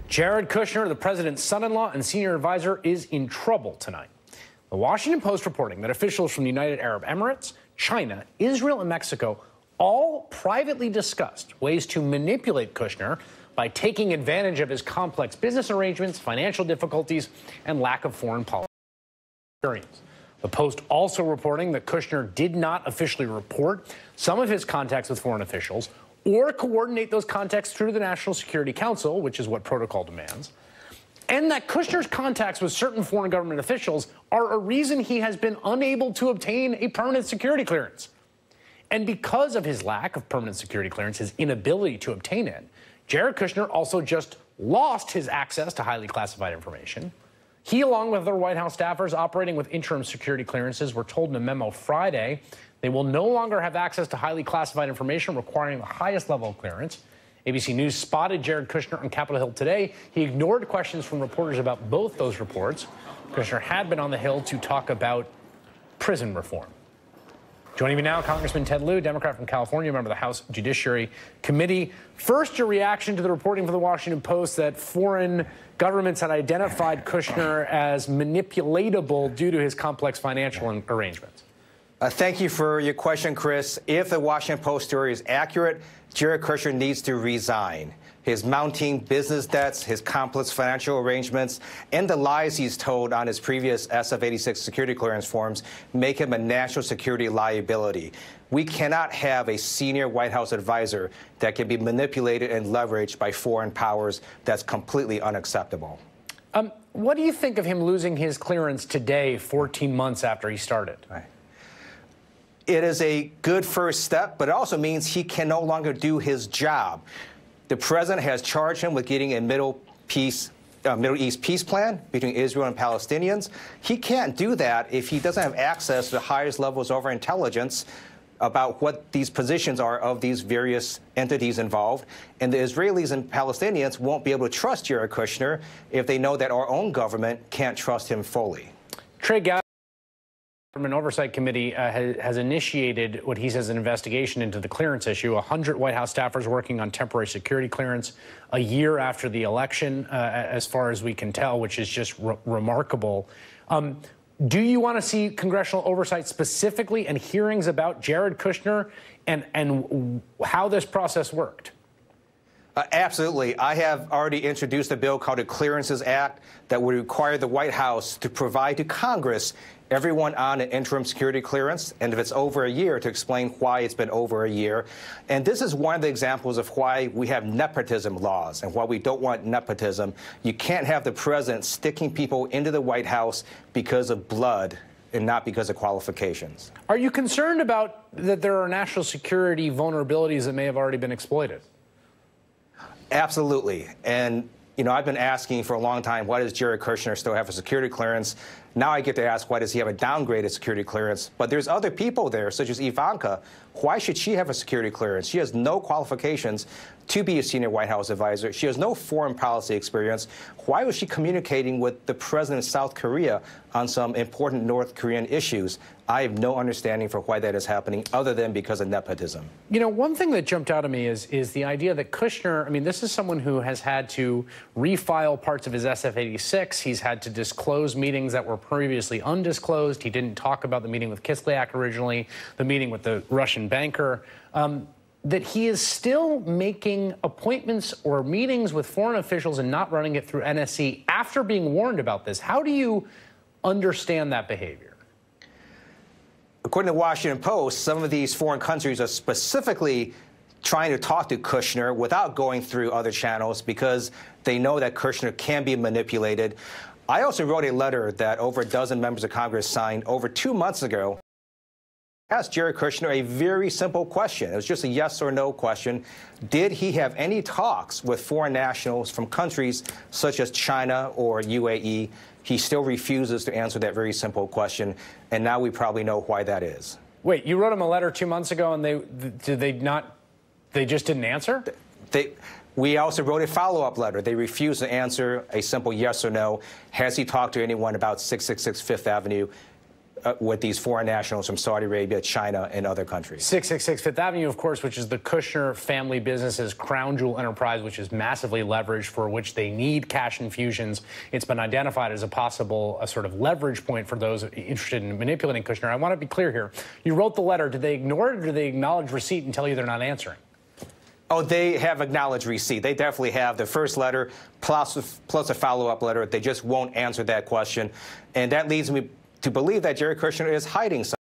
Jared Kushner, the president's son-in-law and senior advisor, is in trouble tonight. The Washington Post reporting that officials from the United Arab Emirates, China, Israel, and Mexico all privately discussed ways to manipulate Kushner by taking advantage of his complex business arrangements, financial difficulties, and lack of foreign policy experience. The Post also reporting that Kushner did not officially report some of his contacts with foreign officials or coordinate those contacts through the National Security Council, which is what protocol demands, and that Kushner's contacts with certain foreign government officials are a reason he has been unable to obtain a permanent security clearance. And because of his lack of permanent security clearance, his inability to obtain it, Jared Kushner also just lost his access to highly classified information. He, along with other White House staffers operating with interim security clearances, were told in a memo Friday they will no longer have access to highly classified information requiring the highest level of clearance. ABC News spotted Jared Kushner on Capitol Hill today. He ignored questions from reporters about both those reports. Kushner had been on the Hill to talk about prison reform. Joining me now, Congressman Ted Lieu, Democrat from California, member of the House Judiciary Committee. First, your reaction to the reporting from the Washington Post that foreign governments had identified Kushner as manipulatable due to his complex financial arrangements. Thank you for your question, Chris. If the Washington Post story is accurate, Jared Kushner needs to resign. His mounting business debts, his complex financial arrangements, and the lies he's told on his previous SF-86 security clearance forms make him a national security liability. We cannot have a senior White House advisor that can be manipulated and leveraged by foreign powers. That's completely unacceptable. What do you think of him losing his clearance today, 14 months after he started? Right. It is a good first step, but it also means he can no longer do his job. The president has charged him with getting a Middle East peace plan between Israel and Palestinians. He can't do that if he doesn't have access to the highest levels of our intelligence about what these positions are of these various entities involved. And the Israelis and Palestinians won't be able to trust Jared Kushner if they know that our own government can't trust him fully. Trey Gowdy, Government Oversight Committee has initiated what he says an investigation into the clearance issue. 100 White House staffers working on temporary security clearance a year after the election, as far as we can tell, which is just remarkable. Do you want to see congressional oversight specifically and hearings about Jared Kushner and how this process worked? Absolutely. I have already introduced a bill called the Clearances Act that would require the White House to provide to Congress everyone on an interim security clearance, and if it's over a year, to explain why it's been over a year. And this is one of the examples of why we have nepotism laws and why we don't want nepotism. You can't have the president sticking people into the White House because of blood and not because of qualifications. Are you concerned about that there are national security vulnerabilities that may have already been exploited? Absolutely. And, you know, I've been asking for a long time, why does Jared Kushner still have a security clearance? Now I get to ask, why does he have a downgraded security clearance? But there's other people there, such as Ivanka. Why should she have a security clearance? She has no qualifications to be a senior White House advisor. She has no foreign policy experience. Why was she communicating with the president of South Korea on some important North Korean issues? I have no understanding for why that is happening other than because of nepotism. You know, one thing that jumped out at me is the idea that Kushner, I mean, this is someone who has had to refile parts of his SF-86. He's had to disclose meetings that were previously undisclosed. He didn't talk about the meeting with Kislyak originally, the meeting with the Russian banker. That he is still making appointments or meetings with foreign officials and not running it through NSC after being warned about this. How do you understand that behavior? According to the Washington Post, some of these foreign countries are specifically trying to talk to Kushner without going through other channels because they know that Kushner can be manipulated. I also wrote a letter that over a dozen members of Congress signed over 2 months ago. Asked Jared Kushner a very simple question. It was just a yes or no question. Did he have any talks with foreign nationals from countries such as China or UAE? He still refuses to answer that very simple question, and now we probably know why that is. Wait, you wrote him a letter 2 months ago, and they just didn't answer? We also wrote a follow-up letter. They refused to answer a simple yes or no. Has he talked to anyone about 666 Fifth Avenue? with these foreign nationals from Saudi Arabia, China, and other countries. 666 Fifth Avenue, of course, which is the Kushner family business's crown jewel enterprise, which is massively leveraged, for which they need cash infusions. It's been identified as a possible sort of leverage point for those interested in manipulating Kushner. I want to be clear here. You wrote the letter. Did they ignore it, or did they acknowledge receipt and tell you they're not answering? Oh, they have acknowledged receipt. They definitely have the first letter plus a follow-up letter. They just won't answer that question. And that leads me to believe that Jared Kushner is hiding something.